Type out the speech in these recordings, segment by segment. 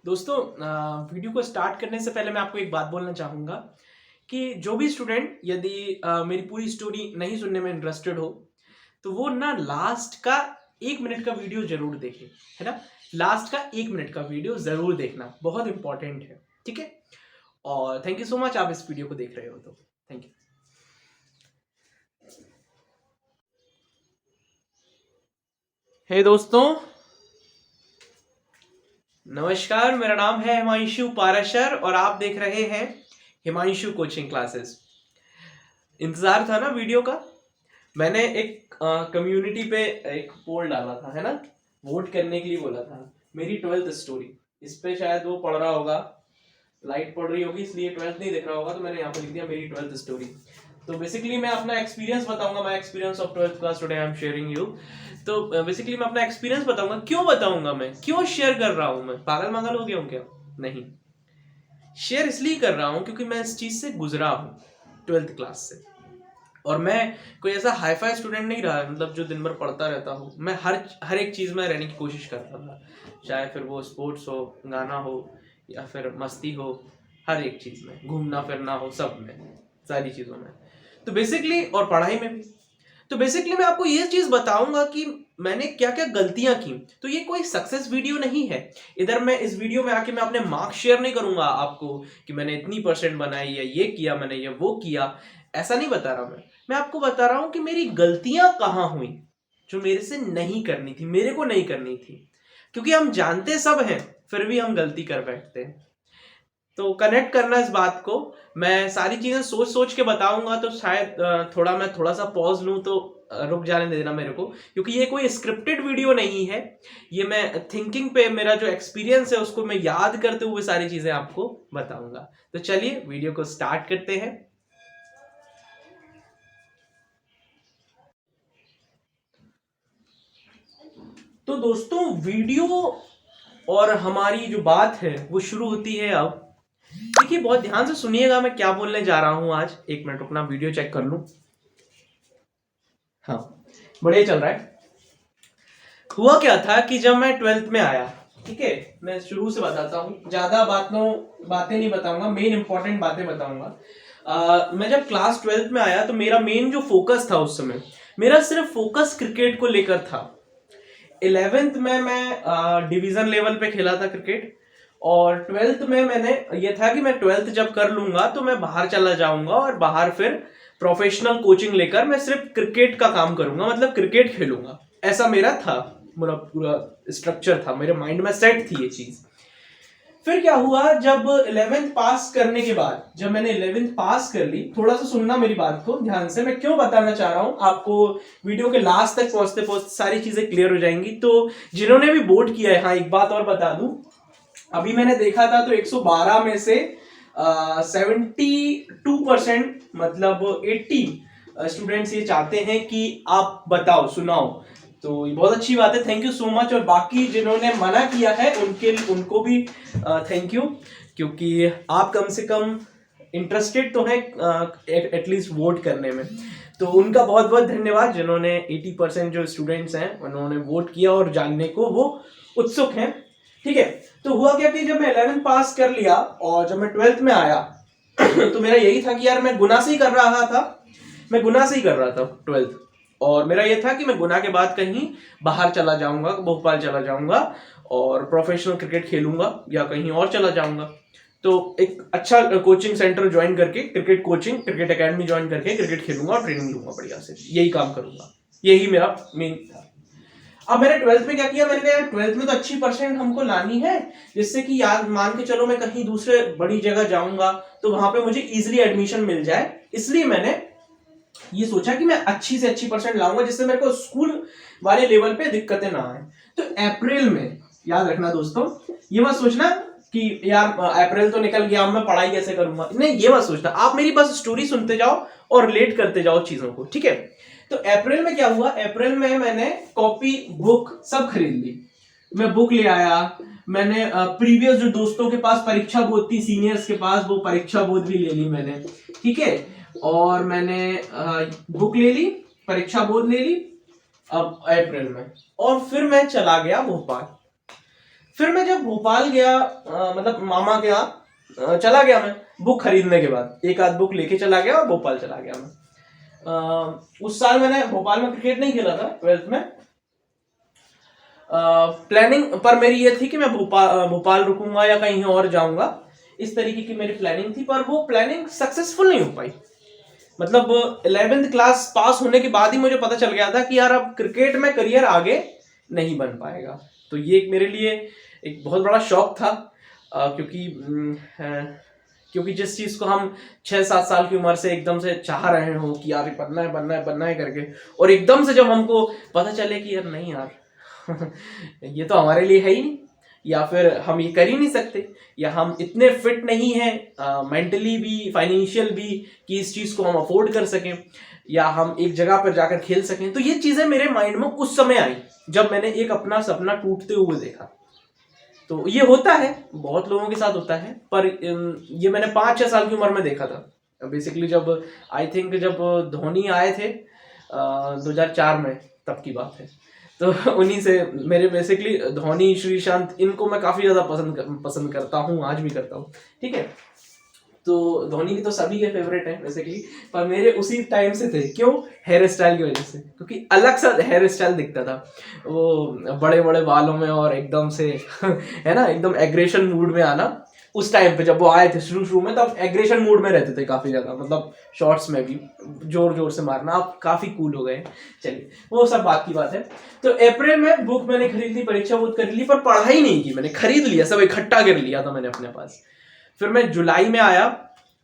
दोस्तों, वीडियो को स्टार्ट करने से पहले मैं आपको एक बात बोलना चाहूँगा कि जो भी स्टूडेंट यदि मेरी पूरी स्टोरी नहीं सुनने में इंटरेस्टेड हो, तो वो ना लास्ट का 1 मिनट का वीडियो ज़रूर देखे, है ना? लास्ट का 1 मिनट का वीडियो ज़रूर देखना, बहुत इम्पोर्टेंट है, ठीक है? और थैंक यू सो मच आप इस वीडियो को देख रहे हो तो। Thank you. हे दोस्तों, नमस्कार, मेरा नाम है हिमांशु पाराशर और आप देख रहे हैं हिमांशु कोचिंग क्लासेस। इंतजार था ना वीडियो का? मैंने एक कम्युनिटी पे एक पोल डाला था, है ना? वोट करने के लिए बोला था मेरी 12th स्टोरी। इस पे शायद वो पढ़ रहा होगा, लाइट पड़ रही होगी इसलिए 12th नहीं देख रहा होगा, तो मैंने यहाँ पे लिख दिया मेरी 12th स्टोरी। तो बेसिकली मैं अपना एक्सपीरियंस बताऊंगा, my experience of 12th class today I am sharing you. तो बेसिकली मैं अपना एक्सपीरियंस बताऊंगा। क्यों बताऊंगा? मैं क्यों शेयर कर रहा हूं? मैं पागल मागल हो गया हूं क्या? नहीं, शेयर इसलिए कर रहा हूं क्योंकि मैं इस चीज से गुजरा हूं 12th क्लास से। और मैं कोई ऐसा हाईफाई स्टूडेंट नहीं रहा, मतलब जो दिन भर पढ़ता रहता हूँ। मैं हर एक चीज़ में रहने की कोशिश करता था, चाहे फिर वो स्पोर्ट्स हो, गाना हो या फिर मस्ती हो, हर एक चीज़ में घूमना फिरना हो, सब में, सारी चीज़ों में। तो बेसिकली और पढ़ाई में भी। तो बेसिकली मैं आपको ये चीज़ बताऊंगा कि मैंने क्या क्या गलतियां की। तो ये कोई सक्सेस वीडियो नहीं है। इधर मैं इस वीडियो में आके मैं अपने मार्क्स शेयर नहीं करूंगा आपको कि मैंने इतनी परसेंट बनाई या ये किया मैंने, ये वो किया। ऐसा नहीं बता रहा मैं आपको बता रहा हूं कि मेरी गलतियां कहां हुई, जो मेरे से नहीं करनी थी, मेरे को नहीं करनी थी। क्योंकि हम जानते सब हैं, फिर भी हम गलती कर बैठते हैं। तो कनेक्ट करना इस बात को। मैं सारी चीजें सोच सोच के बताऊंगा, तो शायद मैं थोड़ा सा पॉज लूं तो रुक जाने देना मेरे को, क्योंकि ये कोई स्क्रिप्टेड वीडियो नहीं है। ये मैं थिंकिंग पे मेरा जो एक्सपीरियंस है उसको मैं याद करते हुए सारी चीजें आपको बताऊंगा। तो चलिए वीडियो को स्टार्ट करते हैं। तो दोस्तों, वीडियो और हमारी जो बात है वो शुरू होती है अब। देखिए, बहुत ध्यान से सुनिएगा मैं क्या बोलने जा रहा हूं आज। 1 मिनट रुकना, वीडियो चेक कर लूं। हाँ, बढ़िया चल रहा है। हुआ क्या था कि जब मैं 12th में आया, ठीक है, मैं शुरू से बताता हूँ, ज्यादा बातें नहीं बताऊंगा, मेन इंपॉर्टेंट बातें बताऊंगा। मैं जब क्लास 12th में आया तो मेरा मेन जो फोकस था उस समय, मेरा सिर्फ फोकस क्रिकेट को लेकर था। 11th में मैं डिवीजन लेवल पे खेला था क्रिकेट, और 12th में मैंने ये था कि मैं 12th जब कर लूंगा तो मैं बाहर चला जाऊंगा और बाहर फिर प्रोफेशनल कोचिंग लेकर मैं सिर्फ क्रिकेट का काम करूंगा, मतलब क्रिकेट खेलूंगा। ऐसा मेरा था, मेरा पूरा स्ट्रक्चर था, मेरे माइंड में सेट थी ये चीज। फिर क्या हुआ, जब 11th पास करने के बाद, जब मैंने 11th पास कर ली, थोड़ा सा सुनना मेरी बात को ध्यान से, मैं क्यों बताना चाह रहा हूं आपको। वीडियो के लास्ट तक पहुंचते पहुंचते सारी चीजें क्लियर हो जाएंगी। तो जिन्होंने भी वोट किया है, हाँ एक बात और बता दूं, अभी मैंने देखा था तो 112 में से 72%, मतलब 80 स्टूडेंट्स ये चाहते हैं कि आप बताओ, सुनाओ। तो ये बहुत अच्छी बात है, थैंक यू सो मच। और बाकी जिन्होंने मना किया है उनको भी थैंक यू, क्योंकि आप कम से कम इंटरेस्टेड तो हैं एटलीस्ट वोट करने में। तो उनका बहुत बहुत धन्यवाद, जिन्होंने 80% जो स्टूडेंट्स हैं उन्होंने वोट किया और जानने को वो उत्सुक हैं, ठीक है। तो हुआ क्या कि जब मैं 11th पास कर लिया और जब मैं 12th में आया तो मेरा यही था कि यार मैं गुना से ही कर रहा था, मैं गुना से ही कर रहा था 12th। और मेरा ये था कि मैं गुना के बाद कहीं बाहर चला जाऊंगा, भोपाल चला जाऊंगा और प्रोफेशनल क्रिकेट खेलूंगा या कहीं और चला जाऊंगा। तो एक अच्छा कोचिंग सेंटर ज्वाइन करके, cricket coaching, cricket academy join करके क्रिकेट खेलूंगा और ट्रेनिंग लूंगा बढ़िया से, यही काम करूंगा, यही मेरा मेन था। अब मैंने 12th में क्या किया, मैंने कहा 12th में तो अच्छी परसेंट हमको लानी है, जिससे कि यार मान के चलो मैं कहीं दूसरे बड़ी जगह जाऊंगा तो वहां पे मुझे इजीली एडमिशन मिल जाए। इसलिए मैंने ये सोचा कि मैं अच्छी से अच्छी परसेंट लाऊंगा, जिससे मेरे को स्कूल वाले लेवल पे दिक्कतें ना आए। तो अप्रैल में, याद रखना दोस्तों, ये मत सोचना कि यार अप्रैल तो निकल गया, मैं पढ़ाई कैसे करूंगा, नहीं ये मत सोचना। आप मेरी बस स्टोरी सुनते जाओ और रिलेट करते जाओ चीजों को, ठीक है। तो अप्रैल में क्या हुआ, अप्रैल में मैंने कॉपी बुक सब खरीद ली। मैं बुक ले आया, मैंने प्रीवियस जो दोस्तों के पास परीक्षा बोध थी, सीनियर्स के पास, वो परीक्षा बोध भी ले ली मैंने, ठीक है। और मैंने बुक ले ली, परीक्षा बोध ले ली अब अप्रैल में, और फिर मैं चला गया भोपाल। फिर मैं जब भोपाल गया, मतलब मामा के यहाँ चला गया मैं बुक खरीदने के बाद, एक आध बुक लेके चला गया और भोपाल चला गया मैं। उस साल मैंने भोपाल में क्रिकेट नहीं खेला था 12th में। प्लानिंग पर मेरी ये थी कि मैं भोपाल रुकूंगा या कहीं और जाऊंगा, इस तरीके की मेरी प्लानिंग थी, पर वो प्लानिंग सक्सेसफुल नहीं हो पाई। मतलब 11th क्लास पास होने के बाद ही मुझे पता चल गया था कि यार अब क्रिकेट में करियर आगे नहीं बन पाएगा। तो ये एक मेरे लिए एक बहुत बड़ा शौक था, क्योंकि जिस चीज को हम 6-7 साल की उम्र से एकदम से चाह रहे हो कि यार बनना है बनना है बनना है करके, और एकदम से जब हमको पता चले कि यार नहीं यार ये तो हमारे लिए है ही नहीं, या फिर हम ये कर ही नहीं सकते, या हम इतने फिट नहीं हैं मेंटली भी फाइनेंशियल भी कि इस चीज को हम अफोर्ड कर सकें, या हम एक जगह पर जाकर खेल सकें। तो ये चीजें मेरे माइंड में उस समय आई जब मैंने एक अपना सपना टूटते हुए देखा। तो ये होता है, बहुत लोगों के साथ होता है, पर ये मैंने 5-6 साल की उम्र में देखा था बेसिकली, जब आई थिंक जब धोनी आए थे 2004 में, तब की बात है। तो उन्हीं से मेरे बेसिकली धोनी, श्रीशांत, इनको मैं काफ़ी ज़्यादा पसंद करता हूँ, आज भी करता हूँ, ठीक है। तो धोनी की तो सभी के फेवरेट हैं बेसिकली, पर मेरे उसी टाइम से थे। क्यों? हेयर स्टाइल की वजह से, क्योंकि अलग सा हेयर स्टाइल दिखता था, वो बड़े बड़े बालों में और एकदम से है ना, एकदम एग्रेशन मूड में आना। उस टाइम पे जब वो आए थे शुरू में, तब एग्रेशन मूड में रहते थे काफ़ी ज़्यादा, मतलब शॉर्ट्स में भी जोर जोर से मारना। आप काफ़ी कूल हो गए, चलिए वो सब बात की बात है। तो अप्रैल में बुक मैंने खरीद ली, परीक्षा बुक कर ली, पर पढ़ाई नहीं की मैंने, खरीद लिया, सब इकट्ठा कर लिया था मैंने अपने पास। फिर मैं जुलाई में आया,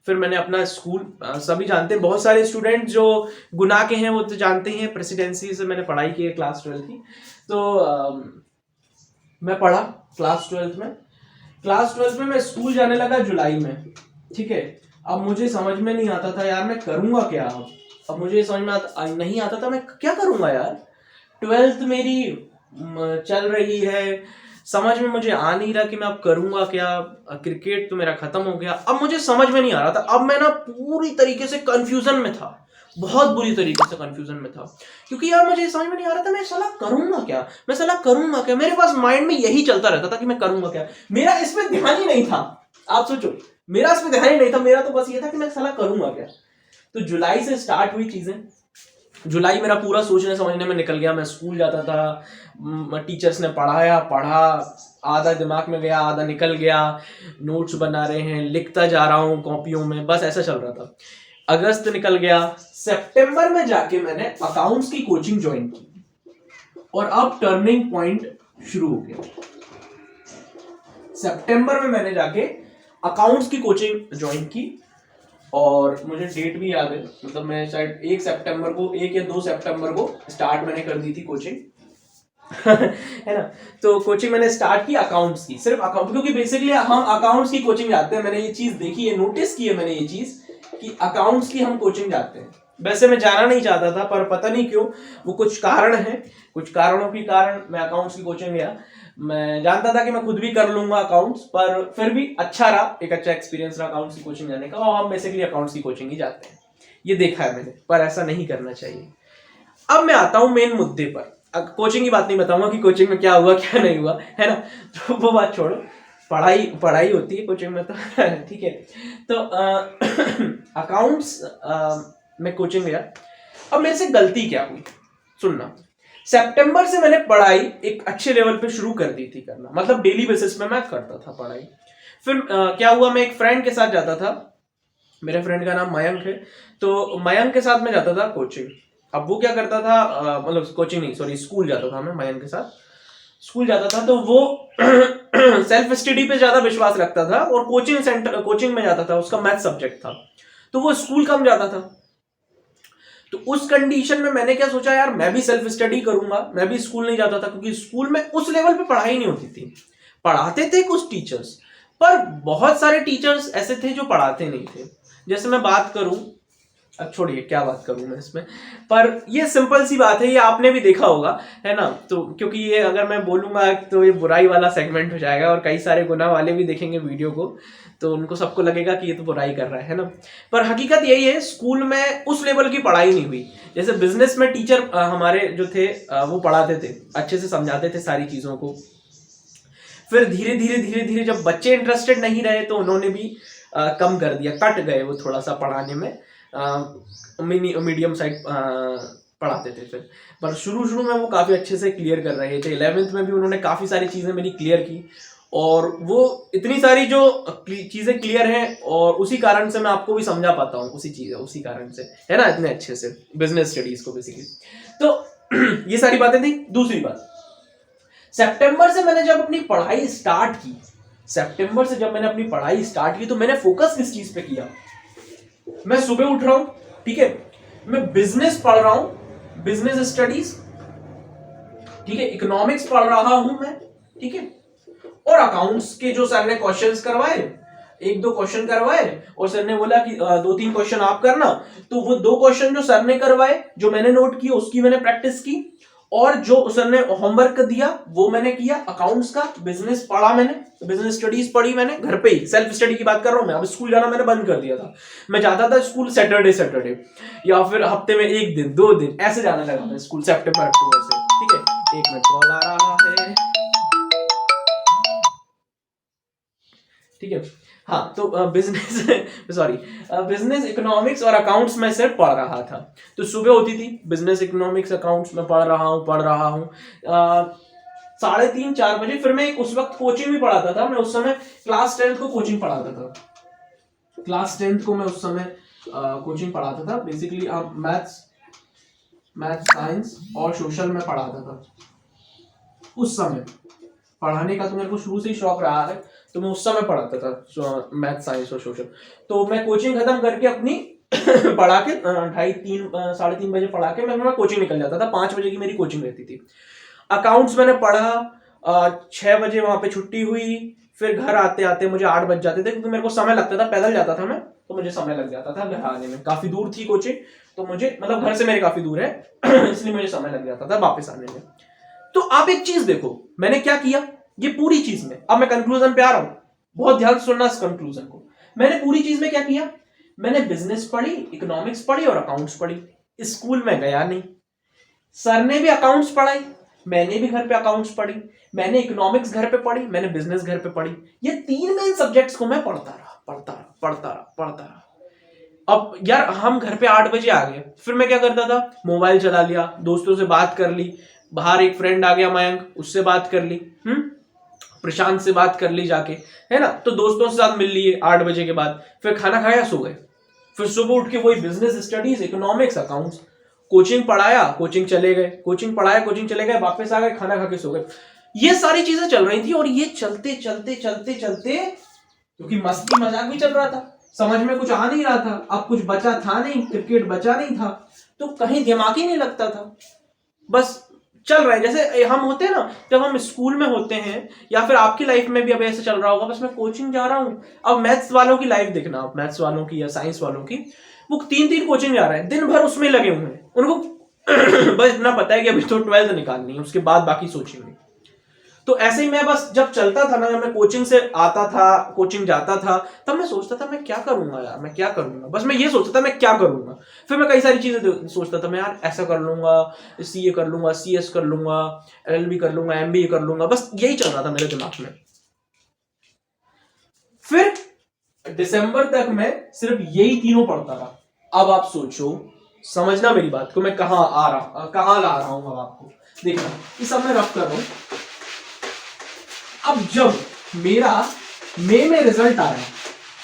फिर मैंने अपना स्कूल, सभी जानते हैं, बहुत सारे स्टूडेंट जो गुना के हैं वो तो जानते हैं, प्रेसिडेंसी से मैंने पढ़ाई की है क्लास 12 की। तो मैं पढ़ा क्लास 12 में मैं स्कूल जाने लगा जुलाई में, ठीक है। अब मुझे समझ में नहीं आता था यार मैं करूँगा क्या। अब मुझे समझ में नहीं आता था मैं क्या करूँगा यार। 12th मेरी चल रही है, समझ में मुझे आ नहीं रहा कि मैं अब करूँगा क्या। क्रिकेट तो मेरा खत्म हो गया, अब मुझे समझ में नहीं आ रहा था। अब मैं ना पूरी तरीके से कंफ्यूजन में था, बहुत बुरी तरीके से कंफ्यूजन में था, क्योंकि यार मुझे समझ में नहीं आ रहा था मैं साला करूँगा क्या, मैं साला करूँगा क्या। मेरे पास माइंड में यही चलता रहता था कि मैं करूँगा क्या, मेरा इसमें ध्यान ही नहीं था। आप सोचो, मेरा इसमें ध्यान ही नहीं था, मेरा तो बस ये था कि मैं साला करूँगा क्या। तो जुलाई से स्टार्ट हुई चीज़ें। जुलाई मेरा पूरा सोचने समझने में निकल गया। मैं स्कूल जाता था, टीचर्स ने पढ़ा, आधा दिमाग में गया, आधा निकल गया, नोट्स बना रहे हैं, लिखता जा रहा हूँ कॉपियों में, बस ऐसा चल रहा था। अगस्त निकल गया, सितंबर में जाके मैंने अकाउंट्स की कोचिंग ज्वाइन की, और अब टर्निंग पॉइंट शुरू हो गया। सितंबर में मैंने जाके अकाउंट्स की कोचिंग ज्वाइन की, और मुझे डेट भी याद है, मतलब मैं शायद 1 या 2 सितंबर को स्टार्ट मैंने कर दी थी कोचिंग है ना। तो कोचिंग मैंने स्टार्ट की अकाउंट्स की, सिर्फ अकाउंट, क्योंकि बेसिकली हम अकाउंट्स की कोचिंग जाते हैं। मैंने ये चीज देखी है, नोटिस की है मैंने ये चीज कि अकाउंट्स की हम कोचिंग जाते हैं। वैसे मैं जाना नहीं चाहता था, पर पता नहीं क्यों, वो कुछ कारण है, कुछ कारणों के कारण मैं अकाउंट्स की कोचिंग गया। मैं जानता था कि मैं खुद भी कर लूंगा अकाउंट्स, पर फिर भी अच्छा रहा, एक अच्छा एक्सपीरियंस रहा अकाउंट्स की कोचिंग जाने का। और हम बेसिकली अकाउंट्स की कोचिंग ही जाते हैं, ये देखा है मैंने, पर ऐसा नहीं करना चाहिए। अब मैं आता हूँ मेन मुद्दे पर। कोचिंग की बात नहीं बताऊंगा कि कोचिंग में क्या हुआ क्या नहीं हुआ, है ना, तो वो बात छोड़ो, पढ़ाई होती है कोचिंग में तो ठीक है। तो अकाउंट्स में कोचिंग गया। अब मेरे से गलती क्या हुई सुनना। सितंबर से मैंने पढ़ाई एक अच्छे लेवल पे शुरू कर दी थी करना, मतलब डेली बेसिस पे मैं करता था पढ़ाई। फिर क्या हुआ, मैं एक फ्रेंड के साथ जाता था, मेरे फ्रेंड का नाम मयंक है, तो मयंक के साथ मैं जाता था कोचिंग। अब वो क्या करता था, मतलब कोचिंग नहीं सॉरी स्कूल जाता था मैं मयंक के साथ, स्कूल जाता था। तो वो सेल्फ स्टडी पे ज्यादा विश्वास रखता था, और कोचिंग में जाता था, उसका मैथ सब्जेक्ट था, तो वो स्कूल कम जाता था। तो उस कंडीशन में मैंने क्या सोचा, यार मैं भी सेल्फ स्टडी करूंगा, मैं भी स्कूल नहीं जाता था, क्योंकि स्कूल में उस लेवल पे पढ़ाई नहीं होती थी। पढ़ाते थे कुछ टीचर्स, पर बहुत सारे टीचर्स ऐसे थे जो पढ़ाते नहीं थे। जैसे मैं बात करूं, अब छोड़िए क्या बात करूं मैं इसमें, पर ये सिंपल सी बात है, ये आपने भी देखा होगा, है ना। तो क्योंकि ये अगर मैं बोलूंगा तो ये बुराई वाला सेगमेंट हो जाएगा, और कई सारे गुनाह वाले भी देखेंगे वीडियो को, तो उनको सबको लगेगा कि ये तो बुराई कर रहा है ना। पर हकीकत यही है, स्कूल में उस लेवल की पढ़ाई नहीं हुई। जैसे बिजनेस में टीचर हमारे जो थे वो पढ़ाते थे, अच्छे से समझाते थे सारी चीज़ों को। फिर धीरे धीरे धीरे धीरे जब बच्चे इंटरेस्टेड नहीं रहे तो उन्होंने भी कम कर दिया, कट गए वो थोड़ा सा पढ़ाने में, मीडियम साइड पढ़ाते थे फिर। पर शुरू में वो काफ़ी अच्छे से क्लियर कर रहे थे। 11th में भी उन्होंने काफ़ी सारी चीज़ें मेरी क्लियर की, और वो इतनी सारी जो चीज़ें क्लियर हैं, और उसी कारण से मैं आपको भी समझा पाता हूँ, उसी कारण से, है ना, इतने अच्छे से बिजनेस स्टडीज को बेसिकली। तो ये सारी बातें थी। दूसरी बात, सितंबर से मैंने जब अपनी पढ़ाई स्टार्ट की, तो मैंने फोकस किस चीज पे किया? मैं सुबह उठ रहा हूं, ठीक है, मैं बिजनेस पढ़ रहा हूं, बिजनेस स्टडीज, ठीक है, इकोनॉमिक्स पढ़ रहा हूं मैं, ठीक है, और अकाउंट्स के जो सर ने क्वेश्चंस करवाए, 1-2 क्वेश्चन करवाए, और सर ने बोला कि 2-3 क्वेश्चन आप करना, तो वो 2 क्वेश्चन जो सर ने करवाए, जो मैंने नोट किए, उसकी मैंने प्रैक्टिस की, और जो सर ने होमवर्क दिया वो मैंने किया। अकाउंट्स का, बिजनेस पढ़ा मैंने, बिजनेस स्टडीज पढ़ी मैंने घर पे ही, सेल्फ स्टडी की बात कर रहा हूं मैं। अब स्कूल जाना मैंने बंद कर दिया था। मैं जाता था स्कूल सैटरडे या फिर हफ्ते में 1 दिन 2 दिन ऐसे जाने लगा मैं स्कूल, सितंबर अक्टूबर से, ठीक है। 1 मिनट कॉल आ रहा है, ठीक है। हाँ, तो बिजनेस इकोनॉमिक्स और अकाउंट्स में से पढ़ रहा था। तो सुबह होती थी, बिजनेस इकोनॉमिक्स अकाउंट्स में पढ़ रहा हूँ 3:30-4 बजे। फिर मैं उस वक्त कोचिंग भी पढ़ाता था। मैं उस समय क्लास 10th को कोचिंग पढ़ाता था। क्लास 10th को मैं उस समय कोचिंग पढ़ाता था। बेसिकली मैथ्स, साइंस और सोशल में पढ़ाता था। उस समय पढ़ाने का तो मेरे को शुरू से ही शौक रहा है, तो मैं उस समय पढ़ाता था मैथ, साइंस और सोशल। तो मैं कोचिंग खत्म करके अपनी पढ़ा के 2:30-3 बजे पढ़ा के मैं कोचिंग निकल जाता था। 5 बजे की मेरी कोचिंग रहती थी। अकाउंट्स मैंने पढ़ा, 6 बजे वहां पे छुट्टी हुई। फिर घर आते आते मुझे 8 बज जाते थे, क्योंकि मेरे को समय लगता था, पैदल जाता था मैं, तो मुझे समय लग जाता था घर आने में। काफी दूर थी कोचिंग, तो मुझे, मतलब घर से मेरे काफी दूर है इसलिए मुझे समय लग जाता था वापस आने में। तो आप एक चीज देखो, मैंने क्या किया ये पूरी चीज में। अब मैं कंक्लूजन पे आ रहा हूं, बहुत ध्यान से सुनना इस कंक्लूजन को। मैंने पूरी चीज में क्या किया? मैंने बिजनेस पढ़ी, इकोनॉमिक्स पढ़ी और अकाउंट्स पढ़ी। स्कूल में गया नहीं, सर ने भी अकाउंट्स पढ़ाई, मैंने भी घर पे अकाउंट्स पढ़ी, मैंने इकोनॉमिक्स घर पे पढ़ी, मैंने बिजनेस घर पे पढ़ी। ये 3 मेन सब्जेक्ट्स को मैं पढ़ता रहा। अब यार हम घर पे 8 बजे आ गए, फिर मैं क्या करता था? मोबाइल चला लिया, दोस्तों से बात कर ली, बाहर एक फ्रेंड आ गया मयंक, उससे बात कर ली, प्रशांत से बात कर ली जाके, है ना। तो दोस्तों के साथ मिल लिए 8 बजे के बाद, फिर खाना खाया, सो गए। फिर सुबह उठ के वही business studies, economics, accounts, coaching पढ़ाया, कोचिंग चले गए, कोचिंग पढ़ाया, कोचिंग चले गए, वापस आ गए, खाना खा के सो गए। ये सारी चीजें चल रही थी, और ये चलते क्योंकि मस्ती मजाक भी चल रहा था, समझ में कुछ आ नहीं रहा था। अब कुछ बचा था नहीं, क्रिकेट बचा नहीं था, तो कहीं दिमाग ही नहीं लगता था, बस चल रहा है। जैसे हम होते हैं ना, जब हम स्कूल में होते हैं, या फिर आपकी लाइफ में भी अब ऐसे चल रहा होगा, बस मैं कोचिंग जा रहा हूं। अब मैथ्स वालों की लाइफ देखना, आप मैथ्स वालों की या साइंस वालों की, वो 3-3 कोचिंग जा रहे हैं, दिन भर उसमें लगे हुए हैं। उनको बस इतना पता है कि अभी तो 12th निकालनी है, उसके बाद बाकी सोचेंगे। तो ऐसे ही मैं बस जब चलता था ना, जब मैं कोचिंग से आता था, कोचिंग जाता था, तब मैं सोचता था मैं क्या करूंगा यार, मैं क्या करूंगा, बस मैं ये सोचता था मैं क्या करूंगा। फिर मैं कई सारी चीजें सोचता था, मैं यार ऐसा कर लूंगा, सीए कर लूंगा, सीएस कर लूंगा, एलएलबी कर लूंगा, एमबीए कर लूंगा, बस यही चल रहा था मेरे दिमाग में। फिर दिसंबर तक मैं सिर्फ यही तीनों पढ़ता रहा। अब आप सोचो, समझना मेरी बात को, मैं कहां ला रहा हूं। अब आपको देखना, इस सब में रफ कर रहा हूं। अब जब मेरा मई में रिजल्ट आया,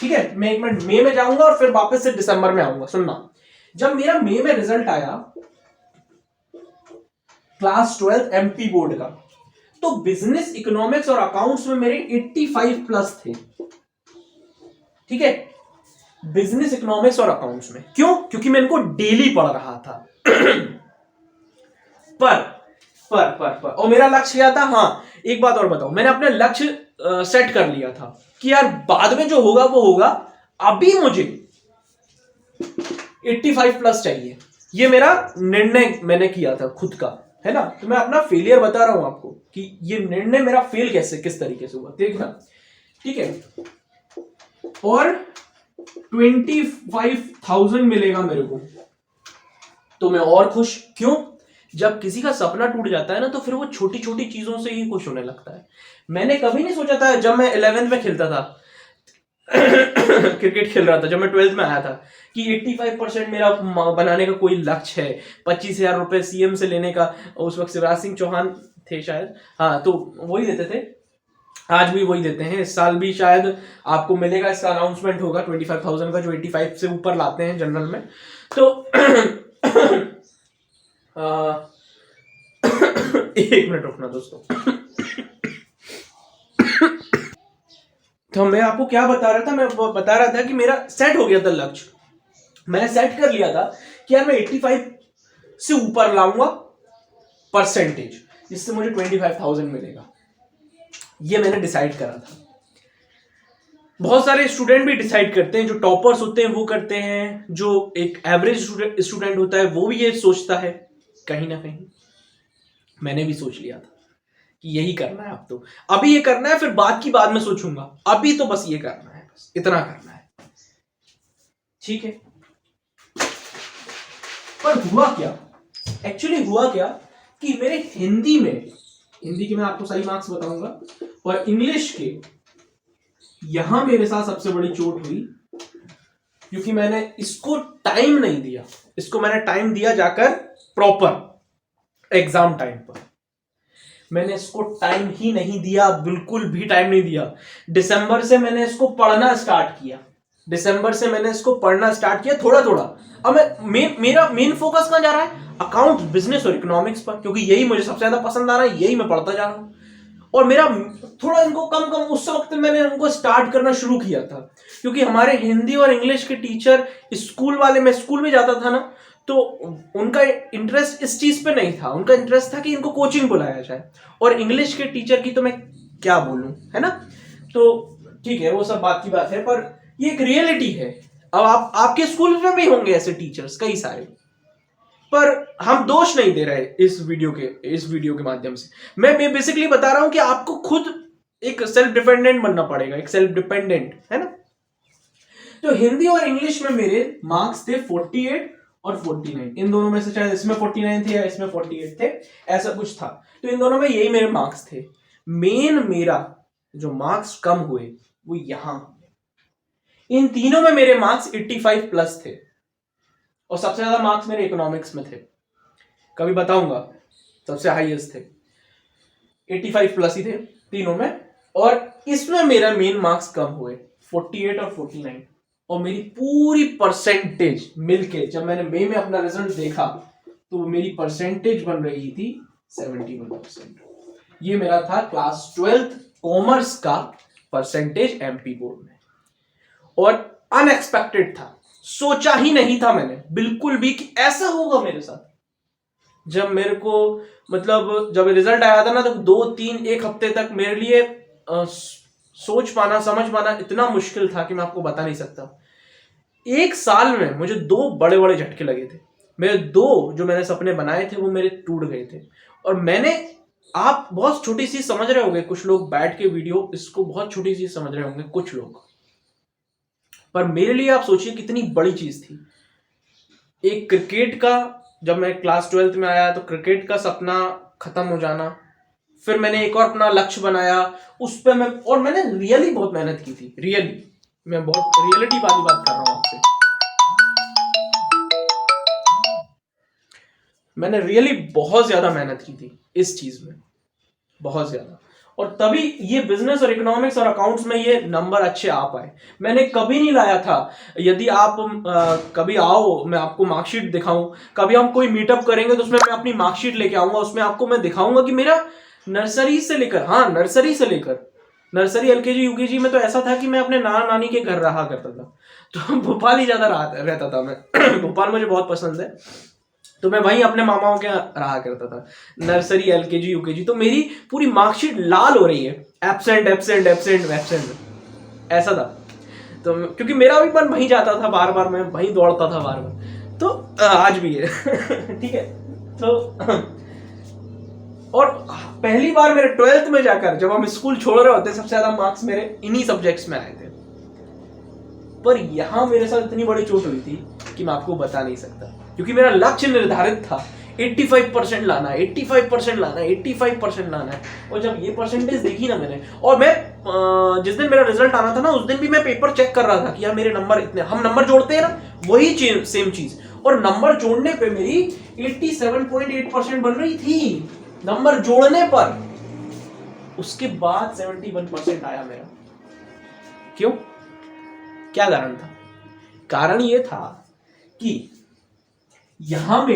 ठीक है, मैं 1 मिनट मई में जाऊंगा और फिर वापस से दिसंबर में आऊंगा, सुनना। जब मेरा मई में रिजल्ट आया क्लास 12 एमपी बोर्ड का, तो बिजनेस, इकोनॉमिक्स और अकाउंट्स में मेरे 85 प्लस थे, ठीक है, बिजनेस, इकोनॉमिक्स और अकाउंट्स में। क्यों? क्योंकि मैं इनको डेली पढ़ रहा था। पर और मेरा लक्ष्य क्या था? हाँ, एक बात और बताऊं, मैंने अपने लक्ष्य सेट कर लिया था कि यार बाद में जो होगा वो होगा, अभी मुझे 85 प्लस चाहिए। ये मेरा निर्णय मैंने किया था खुद का, है ना। तो मैं अपना फेलियर बता रहा हूं आपको कि ये निर्णय मेरा फेल किस तरीके से हुआ, देखना, ठीक है। और 25,000 मिलेगा मेरे को, तो मैं और खुश। क्यों? जब किसी का सपना टूट जाता है ना, तो फिर वो छोटी छोटी चीजों से ही खुश होने लगता है। मैंने कभी नहीं सोचा था, जब मैं 11th में खेलता था क्रिकेट खेल रहा था, जब मैं 12th में आया था, कि 85% मेरा बनाने का कोई लक्ष्य है, 25,000 रुपए सीएम से लेने का। उस वक्त शिवराज सिंह चौहान थे शायद, हाँ, तो वही देते थे, आज भी वही देते हैं। इस साल भी शायद आपको मिलेगा, इसका अनाउंसमेंट होगा 25,000 का, जो 85 से ऊपर लाते हैं जनरल में। तो एक मिनट रुकना दोस्तों। तो मैं आपको क्या बता रहा था, मैं बता रहा था कि मेरा सेट हो गया था लक्ष्य। मैंने सेट कर लिया था कि यार मैं 85 से ऊपर लाऊंगा परसेंटेज, जिससे मुझे 25,000 मिलेगा। ये मैंने डिसाइड करा था। बहुत सारे स्टूडेंट भी डिसाइड करते हैं, जो टॉपर्स होते हैं वो करते हैं, जो एक एवरेज स्टूडेंट होता है वो भी ये सोचता है कहीं ना कहीं। मैंने भी सोच लिया था कि यही करना है, अब तो अभी ये करना है, फिर बात की बाद में सोचूंगा, अभी तो बस ये करना है, बस इतना करना है, ठीक है। पर हुआ क्या, एक्चुअली हुआ क्या कि मेरे हिंदी के मैं आपको सही मार्क्स बताऊंगा, और इंग्लिश के यहां मेरे साथ सबसे बड़ी चोट हुई, क्योंकि मैंने इसको टाइम नहीं दिया। इसको मैंने टाइम दिया जाकर प्रॉपर एग्जाम टाइम पर, मैंने इसको टाइम ही नहीं दिया, बिल्कुल भी टाइम नहीं दिया। दिसंबर से मैंने इसको पढ़ना स्टार्ट किया, थोड़ा थोड़ा। अब मेरा मेन फोकस कहां जा रहा है, अकाउंट्स, बिजनेस और इकोनॉमिक्स पर, क्योंकि यही मुझे सबसे ज्यादा पसंद आ रहा है, यही मैं पढ़ता जा रहा हूं। और मेरा थोड़ा इनको कम उस वक्त मैंने उनको स्टार्ट करना शुरू किया था, क्योंकि हमारे हिंदी और इंग्लिश के टीचर स्कूल वाले, मैं स्कूल में जाता था ना, तो उनका इंटरेस्ट इस चीज पे नहीं था। उनका इंटरेस्ट था कि इनको कोचिंग बुलाया जाए, और इंग्लिश के टीचर की तो मैं क्या बोलूं, है ना। तो ठीक है, वो सब बात की बात है, पर ये एक रियलिटी है। अब आपके स्कूल में भी होंगे ऐसे टीचर्स कई सारे, पर हम दोष नहीं दे रहे इस वीडियो के माध्यम से। मैं बेसिकली बता रहा हूं कि आपको खुद एक सेल्फ डिपेंडेंट बनना पड़ेगा, एक सेल्फ डिपेंडेंट, है ना। तो हिंदी और इंग्लिश में मेरे मार्क्स थे 48 और 49, इन दोनों में से शायद इसमें 49 थे या इसमें 48 थे, ऐसा कुछ था। तो इन दोनों में यही मेरे मार्क्स थे। मेन मेरा जो मार्क्स कम हुए वो यहां, इन तीनों में मेरे मार्क्स 85 प्लस थे, और सबसे ज्यादा मार्क्स मेरे इकोनॉमिक्स में थे, कभी बताऊंगा सबसे हाईएस्ट थे, 85 प्लस ही थे तीनों में। और इसमें मेरा मेन मार्क्स कम हुए 48 और 49, और मेरी पूरी परसेंटेज मिलके जब मैंने मई में अपना रिजल्ट देखा तो मेरी परसेंटेज बन रही थी 71%। ये मेरा था क्लास 12th कॉमर्स का परसेंटेज एमपी बोर्ड में, और अनएक्सपेक्टेड था, सोचा ही नहीं था मैंने बिल्कुल भी कि ऐसा होगा मेरे साथ। जब मेरे को मतलब जब रिजल्ट आया था ना, तो 2-3-1 हफ्ते तक मेरे लिए सोच पाना, समझ पाना इतना मुश्किल था कि मैं आपको बता नहीं सकता। एक साल में मुझे 2 बड़े बड़े झटके लगे थे। मेरे 2 जो मैंने सपने बनाए थे वो मेरे टूट गए थे। और मैंने, आप बहुत छोटी सी समझ रहे होंगे, कुछ लोग बैठ के वीडियो इसको बहुत छोटी सी समझ रहे होंगे कुछ लोग, पर मेरे लिए आप सोचिए कितनी बड़ी चीज थी। एक क्रिकेट का, जब मैं क्लास 12th में आया तो क्रिकेट का सपना खत्म हो जाना, फिर मैंने एक और अपना लक्ष्य बनाया, उस पर मैंने रियली बहुत मेहनत की थी। रियली, मैं बहुत रियलिटी वाली बात कर रहा हूं आपसे। मैंने रियली बहुत ज्यादा मेहनत की थी इस चीज में, बहुत ज्यादा, और तभी ये बिजनेस और इकोनॉमिक्स और अकाउंट्स में ये नंबर अच्छे आ पाए। मैंने कभी नहीं लाया था। यदि आप कभी आओ, मैं आपको मार्कशीट दिखाऊं, कभी हम कोई मीटअप करेंगे तो उसमें मैं अपनी मार्कशीट लेके आऊंगा, उसमें आपको मैं दिखाऊंगा कि मेरा नर्सरी से लेकर नर्सरी एलकेजी यूकेजी में तो ऐसा था कि मैं अपने नाना नानी के घर रहा करता था। तो भोपाल ही ज्यादा रहता था मैं भोपाल मुझे बहुत पसंद है, तो मैं वहीं अपने मामाओं के रहा करता था। नर्सरी एलकेजी यूकेजी, तो मेरी पूरी मार्कशीट लाल हो रही है, एब्सेंट एब्सेंट एब्सेंट एब्सेंट, ऐसा था। तो क्योंकि मेरा भी मन वहीं जाता था बार बार, मैं वहीं दौड़ता था बार बार, तो आज भी है ठीक है। तो और पहली बार मेरे 12th में जाकर जब हम स्कूल छोड़ रहे होते, सबसे ज्यादा मार्क्स मेरे इन्हीं सब्जेक्ट्स में आए थे। पर यहां मेरे साथ इतनी बड़ी चोट हुई थी कि मैं आपको बता नहीं सकता, क्योंकि मेरा लक्ष्य निर्धारित था 85% लाना है, 85% लाना है, 85% लाना है। और जब ये परसेंटेज देखी ना मैंने, और मैं जिस दिन मेरा रिजल्ट आना था ना उस दिन भी मैं पेपर चेक कर रहा था कि यार मेरे नंबर इतने, हम नंबर जोड़ते हैं ना, वही सेम चीज, और नंबर जोड़ने पे मेरी 87.8% बन रही थी नंबर जोड़ने पर। उसके बाद 71% आया मेरा। क्यों? क्या कारण था? कारण ये था कि यहां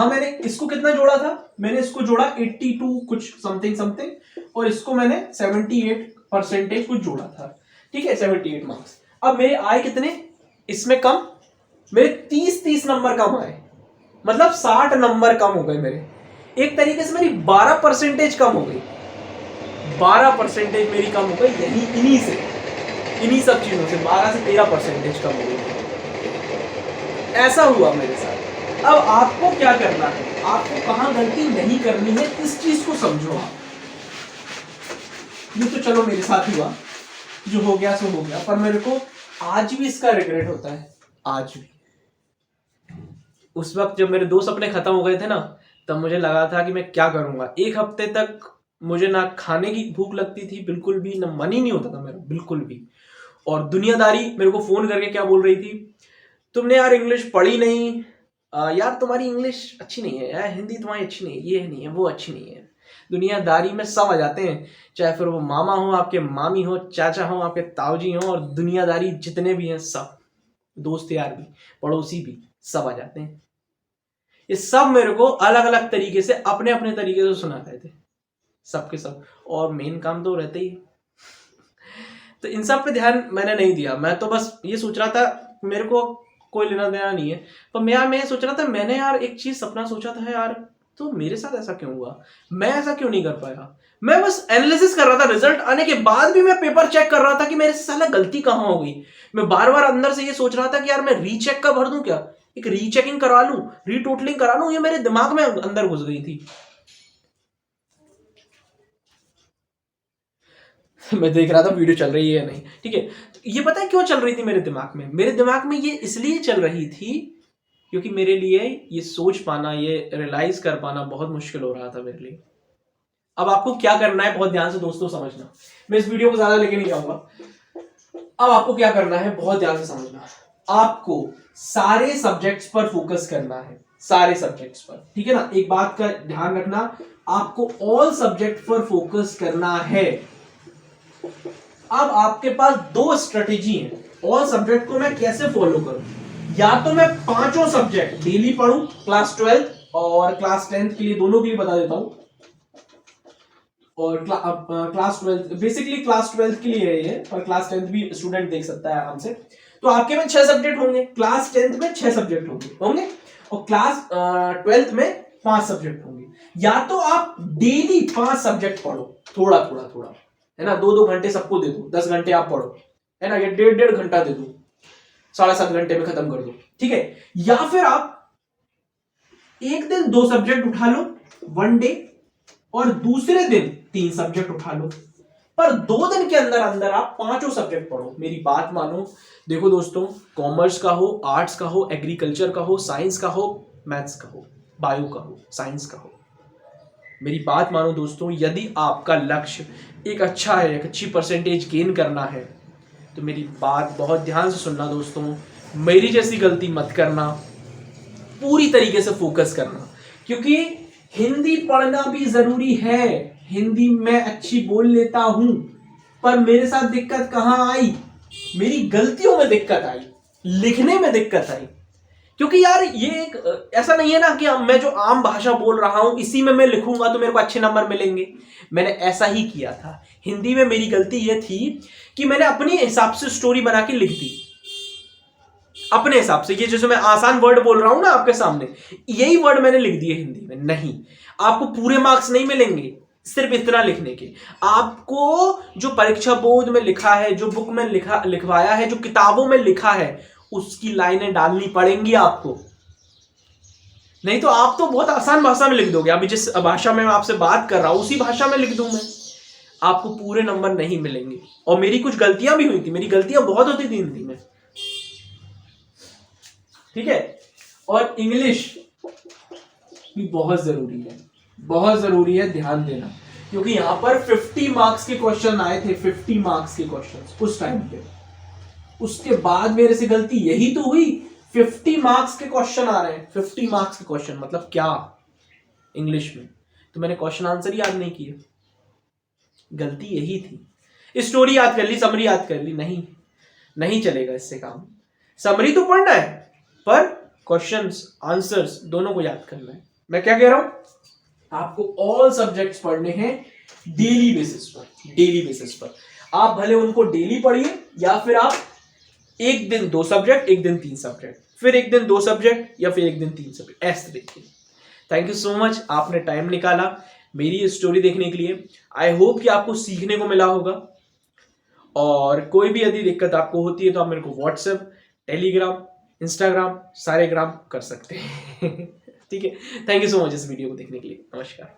मैंने इसको कितना जोड़ा था, मैंने इसको जोड़ा 82 कुछ समथिंग, और इसको मैंने 78% कुछ जोड़ा था, ठीक है, 78 मार्क्स। अब मेरे आए कितने इसमें कम, मेरे 30 नंबर कम आए, मतलब 60 नंबर कम हो गए मेरे। एक तरीके से मेरी 12% कम हो गई, 12% मेरी कम हो गई, यही इन्हीं सब चीजों से 12 से 13% कम हो गई। ऐसा हुआ मेरे साथ। अब आपको क्या करना है, आपको कहां गलती नहीं करनी है, इस चीज को समझो आप। ये तो चलो मेरे साथ हुआ, जो हो गया सो हो गया, पर मेरे को आज भी इसका रिग्रेट होता है, आज भी। उस वक्त जब मेरे 2 सपने खत्म हो गए थे ना, तब मुझे लगा था कि मैं क्या करूंगा। 1 हफ्ते तक मुझे ना खाने की भूख लगती थी बिल्कुल भी, ना मन ही नहीं होता था मेरा बिल्कुल भी। और दुनियादारी मेरे को फोन करके क्या बोल रही थी, तुमने यार इंग्लिश पढ़ी नहीं, यार तुम्हारी इंग्लिश अच्छी नहीं है, यार हिंदी तुम्हारी अच्छी नहीं है, ये नहीं है, वो अच्छी नहीं है। दुनियादारी में सब आ जाते हैं, चाहे फिर वो मामा हो, आपके मामी हो, चाचा हो, आपके ताऊजी हो, और दुनियादारी जितने भी हैं सब, दोस्त यार भी, पड़ोसी भी, सब आ जाते हैं। ये सब मेरे को अलग अलग तरीके से अपने अपने तरीके से सुनाते थे, सबके सब, और मेन काम तो रहते ही। तो इन सब पे ध्यान मैंने नहीं दिया, मैं तो बस ये सोच रहा था मेरे को कोई लेना देना नहीं है। पर मैं सोच रहा था, मैंने यार एक चीज सपना सोचा था यार, तो मेरे साथ ऐसा क्यों हुआ, मैं ऐसा क्यों नहीं कर पाया। मैं बस एनालिसिस कर रहा था, रिजल्ट आने के बाद भी मैं पेपर चेक कर रहा था कि मेरे से साला गलती कहां हो गई। मैं बार बार अंदर से ये सोच रहा था कि यार मैं रीचेक का भर दूं क्या, एक रीचेकिंग करवा लूं, रीटोटलिंग करा लूं, ये मेरे दिमाग में अंदर घुस गई थी। मैं देख रहा था वीडियो चल रही है या नहीं, ठीक है। तो ये पता है क्यों चल रही थी मेरे दिमाग में, मेरे दिमाग में ये इसलिए चल रही थी क्योंकि मेरे लिए ये सोच पाना, ये रियलाइज कर पाना बहुत मुश्किल हो रहा था मेरे लिए। अब आपको क्या करना है बहुत ध्यान से दोस्तों समझना, मैं इस वीडियो को ज्यादा लेके नहीं जाऊंगा। अब आपको क्या करना है बहुत ध्यान से समझना, आपको सारे सब्जेक्ट्स पर फोकस करना है, सारे सब्जेक्ट्स पर, ठीक है ना। एक बात का ध्यान रखना, आपको ऑल सब्जेक्ट पर फोकस करना है। अब आपके पास 2 स्ट्रेटेजी है, ऑल सब्जेक्ट को मैं कैसे फॉलो करूं। या तो मैं 5 सब्जेक्ट डेली पढ़ूं, क्लास 12 और क्लास 10 के लिए, दोनों के लिए बता देता हूं। और क्लास 12 बेसिकली क्लास 12 के लिए है ये, पर क्लास 10 भी स्टूडेंट देख सकता है आराम से। तो आपके में 6 सब्जेक्ट होंगे, क्लास 10 में 6 सब्जेक्ट होंगे और क्लास 12 में 5 सब्जेक्ट होंगे। या तो आप डेली 5 सब्जेक्ट पढ़ो, थोड़ा थोड़ा, है ना, 2-2 घंटे सबको दे दो, 10 घंटे आप पढ़ो, है ना, या 1.5 घंटा दे दो, 7.5 घंटे में खत्म कर दो, ठीक है। या फिर आप एक दिन 2 सब्जेक्ट उठा लो, 1 डे, और दूसरे दिन 3 सब्जेक्ट उठा लो, पर 2 दिन के अंदर अंदर आप 5 सब्जेक्ट पढ़ो। मेरी बात मानो, देखो दोस्तों, कॉमर्स का हो, आर्ट्स का हो, एग्रीकल्चर का हो, साइंस का हो, मैथ्स का हो, बायो का हो, साइंस का हो, मेरी बात मानो दोस्तों, यदि आपका लक्ष्य एक अच्छा है, एक अच्छी परसेंटेज गेन करना है, तो मेरी बात बहुत ध्यान से सुनना दोस्तों, मेरी जैसी गलती मत करना, पूरी तरीके से फोकस करना। क्योंकि हिंदी पढ़ना भी जरूरी है, हिंदी मैं अच्छी बोल लेता हूं, पर मेरे साथ दिक्कत कहां आई, मेरी गलतियों में दिक्कत आई, लिखने में दिक्कत आई। क्योंकि यार ये एक ऐसा नहीं है ना कि मैं जो आम भाषा बोल रहा हूं इसी में मैं लिखूंगा तो मेरे को अच्छे नंबर मिलेंगे। मैंने ऐसा ही किया था। हिंदी में मेरी गलती ये थी कि मैंने अपने हिसाब से स्टोरी बना के लिख दी, अपने हिसाब से। ये जैसे मैं आसान वर्ड बोल रहा हूं ना आपके सामने, यही वर्ड मैंने लिख दिए हिंदी में। नहीं, आपको पूरे मार्क्स नहीं मिलेंगे सिर्फ इतना लिखने के। आपको जो परीक्षा बोर्ड में लिखा है, जो बुक में लिखवाया है, जो किताबों में लिखा है, उसकी लाइनें डालनी पड़ेंगी आपको। नहीं तो आप तो बहुत आसान भाषा में लिख दोगे, अभी जिस भाषा में मैं आपसे बात कर रहा हूं उसी भाषा में लिख दूं मैं, आपको पूरे नंबर नहीं मिलेंगे। और मेरी कुछ गलतियां भी हुई थी, मेरी गलतियां बहुत होती थी हिंदी में, ठीक है। और इंग्लिश भी बहुत जरूरी है, बहुत जरूरी है ध्यान देना, क्योंकि यहाँ पर 50 मार्क्स के क्वेश्चन आए थे, 50 मार्क्स के क्वेश्चन उस टाइम पे। उसके बाद मेरे से गलती यही तो हुई, 50 मार्क्स के क्वेश्चन आ रहे हैं, 50 मार्क्स के क्वेश्चन मतलब क्या इंग्लिश में, तो मैंने क्वेश्चन आंसर याद नहीं किया, गलती यही थी। स्टोरी याद कर ली, समरी याद कर ली, नहीं नहीं चलेगा इससे काम। समरी तो पढ़ना है पर क्वेश्चंस आंसर्स दोनों को याद करना है। मैं क्या कह रहा हूं, आपको ऑल सब्जेक्ट्स पढ़ने हैं डेली बेसिस पर, डेली बेसिस पर। आप भले उनको डेली पढ़िए या फिर आप एक दिन 2 सब्जेक्ट, एक दिन 3 सब्जेक्ट, फिर एक दिन 2 सब्जेक्ट या फिर एक दिन 3 सब्जेक्ट, ऐसे देखिए। थैंक यू सो मच, आपने टाइम निकाला मेरी स्टोरी देखने के लिए। आई होप कि आपको सीखने को मिला होगा, और कोई भी यदि दिक्कत आपको होती है तो आप मेरे को व्हाट्सएप, टेलीग्राम, इंस्टाग्राम, सारे ग्राम कर सकते हैं ठीक है। थैंक यू सो मच इस वीडियो को देखने के लिए। नमस्कार।